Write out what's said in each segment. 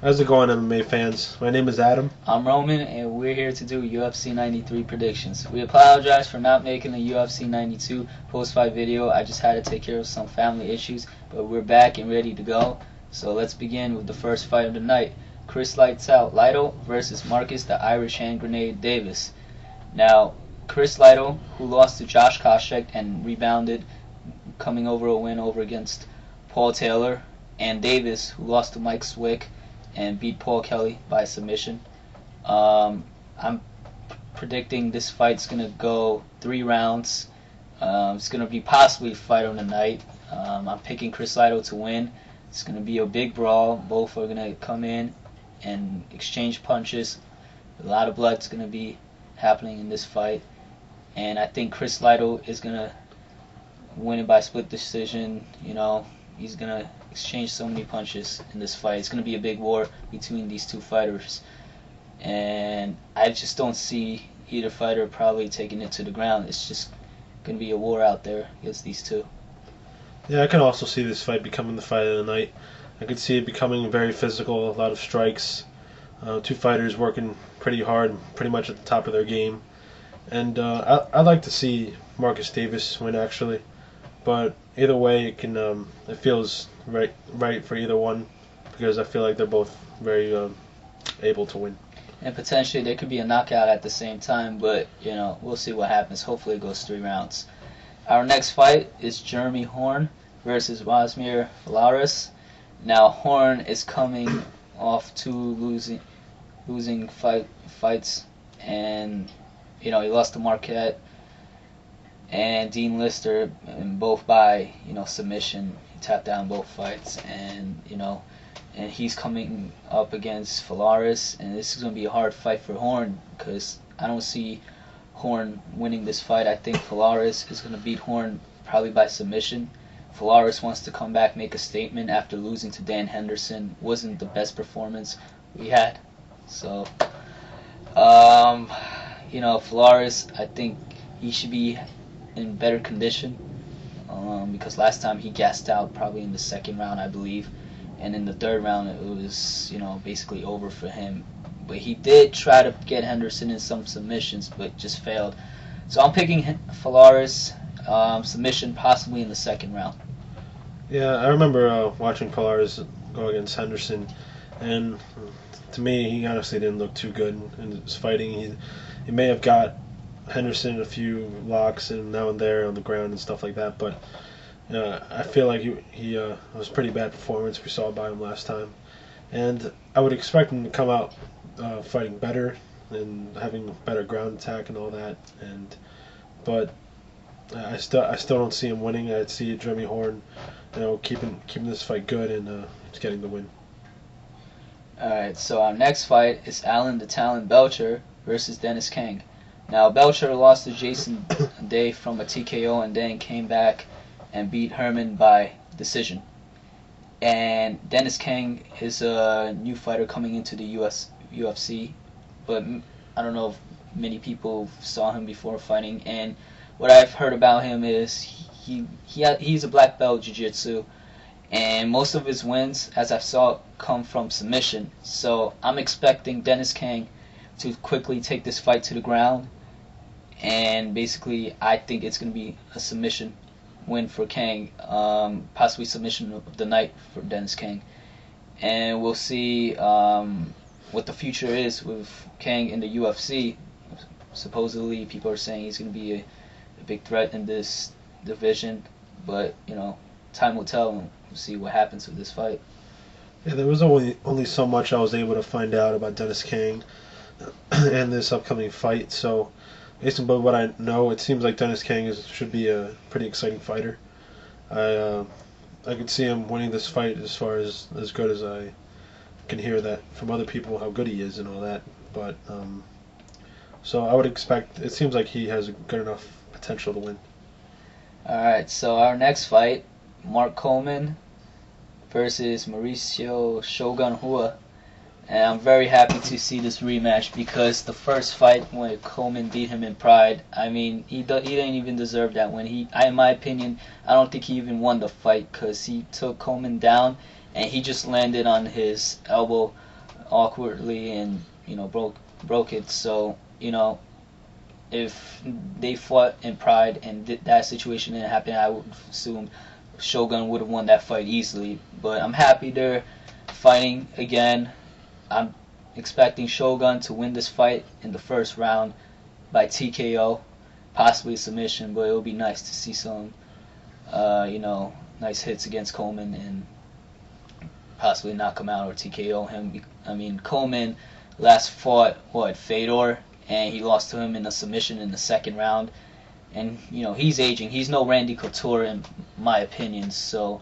How's it going, MMA fans? My name is Adam. I'm Roman, and we're here to do UFC 93 predictions. We apologize for not making the UFC 92 post-fight video. I just had to take care of some family issues, but we're back and ready to go. So let's begin with the first fight of the night. Chris Lights Out Lytle versus Marcus the Irish Hand Grenade Davis. Now, Chris Lytle, who lost to Josh Koscheck and rebounded, coming over a win over against Paul Taylor, and Davis, who lost to Mike Swick and beat Paul Kelly by submission. I'm predicting this fight's going to go 3 rounds. It's going to be possibly a fight on the night. I'm picking Chris Lytle to win. It's going to be a big brawl. Both are going to come in and exchange punches. A lot of blood's going to be happening in this fight. And I think Chris Lytle is going to win it by split decision. You know, he's going to exchange so many punches in this fight. It's going to be a big war between these two fighters. And I just don't see either fighter probably taking it to the ground. It's just going to be a war out there against these two. Yeah, I can also see this fight becoming the fight of the night. I could see it becoming very physical, a lot of strikes, two fighters working pretty hard, pretty much at the top of their game. And I'd like to see Marcus Davis win, actually. But either way, it feels right for either one, because I feel like they're both very able to win. And potentially there could be a knockout at the same time, but you know, we'll see what happens. Hopefully it goes 3 rounds. Our next fight is Jeremy Horn versus Razmir Valaris. Now Horn is coming off 2 losing fights, and you know, he lost to Marquette and Dean Lister, and both by submission. He tapped down both fights, and and he's coming up against Valaris, and this is going to be a hard fight for Horn, because I don't see Horn winning this fight. I think Valaris is going to beat Horn probably by submission. Valaris wants to come back, make a statement after losing to Dan Henderson. Wasn't the best performance we had. So, Valaris, I think he should be in better condition, because last time he gassed out probably in the 2nd round, I believe, and in the 3rd round it was basically over for him. But he did try to get Henderson in some submissions, but just failed. So I'm picking Valaris submission, possibly in the 2nd round. Yeah, I remember watching Valaris go against Henderson, and to me, he honestly didn't look too good in his fighting. He may have got Henderson a few locks and now and there on the ground and stuff like that, but I feel like he was a pretty bad performance we saw by him last time, and I would expect him to come out fighting better and having better ground attack and all that, but I still don't see him winning. I'd see Jeremy Horn keeping this fight good and just getting the win. Alright, so our next fight is Alan the Talon Belcher versus Dennis Kang. Now, Belcher lost to Jason Day from a TKO and then came back and beat Herman by decision. And Dennis Kang is a new fighter coming into the UFC, but I don't know if many people saw him before fighting. And what I've heard about him is he's a black belt jiu-jitsu, and most of his wins, as I saw, come from submission. So I'm expecting Dennis Kang to quickly take this fight to the ground, and basically I think it's going to be a submission win for Kang, possibly submission of the night for Dennis Kang. And we'll see what the future is with Kang in the UFC. Supposedly people are saying he's going to be a big threat in this division, but time will tell, and we'll see what happens with this fight. Yeah, there was only so much I was able to find out about Dennis Kang and this upcoming fight. So, based on what I know, it seems like Dennis Kang should be a pretty exciting fighter. I could see him winning this fight as far as good as I can hear that from other people, how good he is and all that. But so I would expect. It seems like he has a good enough potential to win. All right, so our next fight, Mark Coleman versus Mauricio Shogun Rua. And I'm very happy to see this rematch, because the first fight when Coleman beat him in Pride, I mean, he didn't even deserve that win. In my opinion, I don't think he even won the fight, because he took Coleman down and he just landed on his elbow awkwardly and broke it. So if they fought in pride and that situation didn't happen, I would assume Shogun would have won that fight easily. But I'm happy they're fighting again. I'm expecting Shogun to win this fight in the first round by TKO, possibly submission. But it would be nice to see some, nice hits against Coleman and possibly knock him out or TKO him. I mean, Coleman last fought Fedor, and he lost to him in a submission in the second round. And he's aging. He's no Randy Couture in my opinion. So,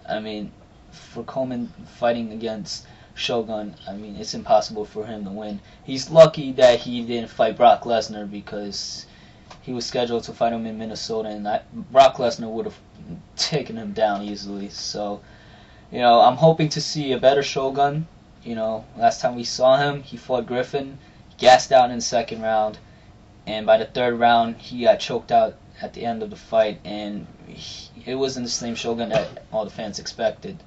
I mean, for Coleman fighting against Shogun, I mean, it's impossible for him to win. He's lucky that he didn't fight Brock Lesnar because he was scheduled to fight him in Minnesota, and Brock Lesnar would have taken him down easily. So, I'm hoping to see a better Shogun. Last time we saw him, he fought Griffin, gassed out in the second round, and by the third round, he got choked out at the end of the fight, and it wasn't the same Shogun that all the fans expected.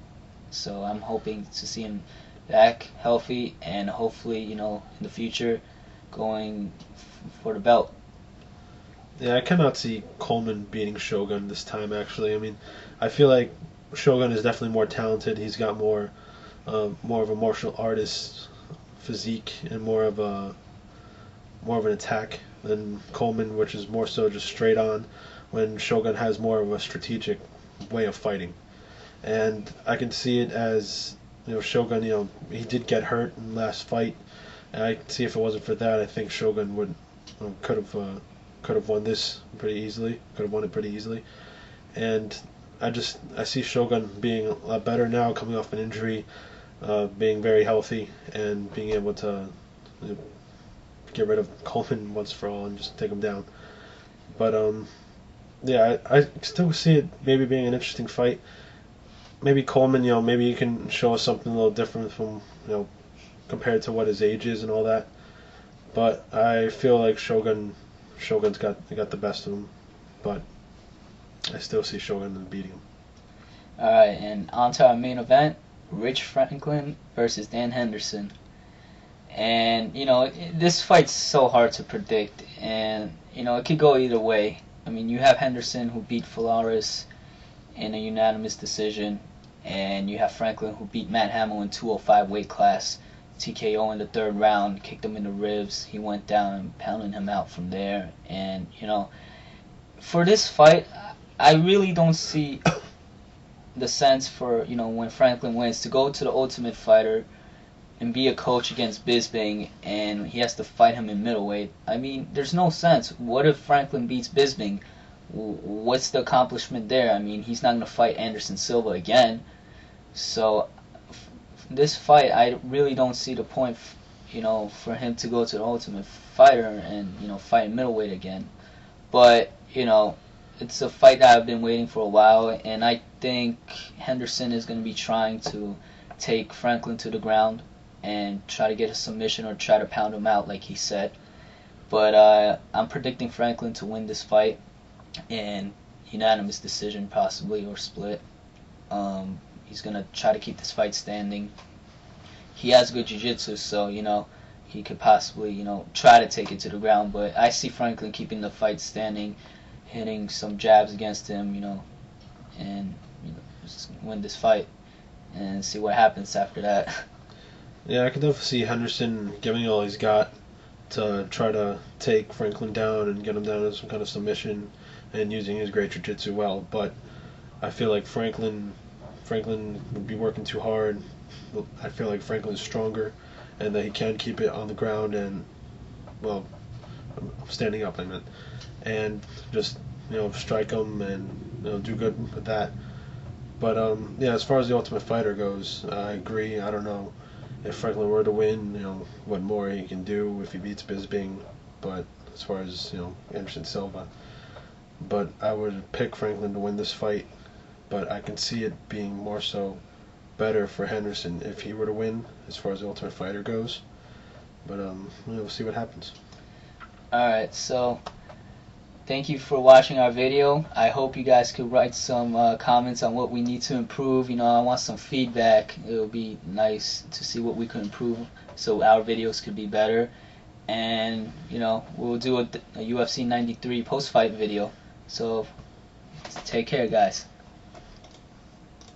So I'm hoping to see him back healthy, and hopefully, in the future, going for the belt. Yeah, I cannot see Coleman beating Shogun this time, actually. I mean, I feel like Shogun is definitely more talented. He's got more of a martial artist physique and more of an attack than Coleman, which is more so just straight on, when Shogun has more of a strategic way of fighting. And I can see it as, Shogun, he did get hurt in the last fight, and I see if it wasn't for that, I think Shogun would could have won this pretty easily, could have won it pretty easily. And I see Shogun being a lot better now, coming off an injury, being very healthy, and being able to get rid of Coleman once for all and just take him down. But yeah, I still see it maybe being an interesting fight. Maybe Coleman, maybe he can show us something a little different from, compared to what his age is and all that. But I feel like Shogun's got the best of him. But I still see Shogun beating him. All right, and on to our main event: Rich Franklin versus Dan Henderson. And this fight's so hard to predict, and it could go either way. I mean, you have Henderson, who beat Flores in a unanimous decision, and you have Franklin, who beat Matt Hamill in 205 weight class, TKO in the third round, kicked him in the ribs. He went down and pounded him out from there. And for this fight, I really don't see the sense for when Franklin wins to go to the Ultimate Fighter and be a coach against Bisping, and he has to fight him in middleweight. I mean, there's no sense. What if Franklin beats Bisping? What's the accomplishment there? I mean, he's not going to fight Anderson Silva again. So this fight, I really don't see the point, for him to go to the Ultimate Fighter and fight in middleweight again. But it's a fight that I've been waiting for a while, and I think Henderson is going to be trying to take Franklin to the ground and try to get a submission or try to pound him out like he said. But I'm predicting Franklin to win this fight in unanimous decision, possibly, or split. He's going to try to keep this fight standing. He has good jiu-jitsu, so he could possibly try to take it to the ground, but I see Franklin keeping the fight standing, hitting some jabs against him, and just win this fight and see what happens after that. Yeah, I can definitely see Henderson giving all he's got to try to take Franklin down and get him down in some kind of submission and using his great jiu-jitsu well. But I feel like Franklin would be working too hard. I feel like Franklin's stronger and that he can keep it on the ground and, well, standing up, I meant, and just strike him and do good with that. But yeah, as far as the Ultimate Fighter goes, I agree. I don't know if Franklin were to win, what more he can do if he beats Bisping. But as far as Anderson Silva, but I would pick Franklin to win this fight. But I can see it being more so better for Henderson if he were to win, as far as the Ultimate Fighter goes. But we'll see what happens. All right, so Thank you for watching our video. I hope you guys could write some comments on what we need to improve. You know, I want some feedback. It would be nice to see what we could improve so our videos could be better. And, you know, we'll do a UFC 93 post-fight video. So, take care, guys.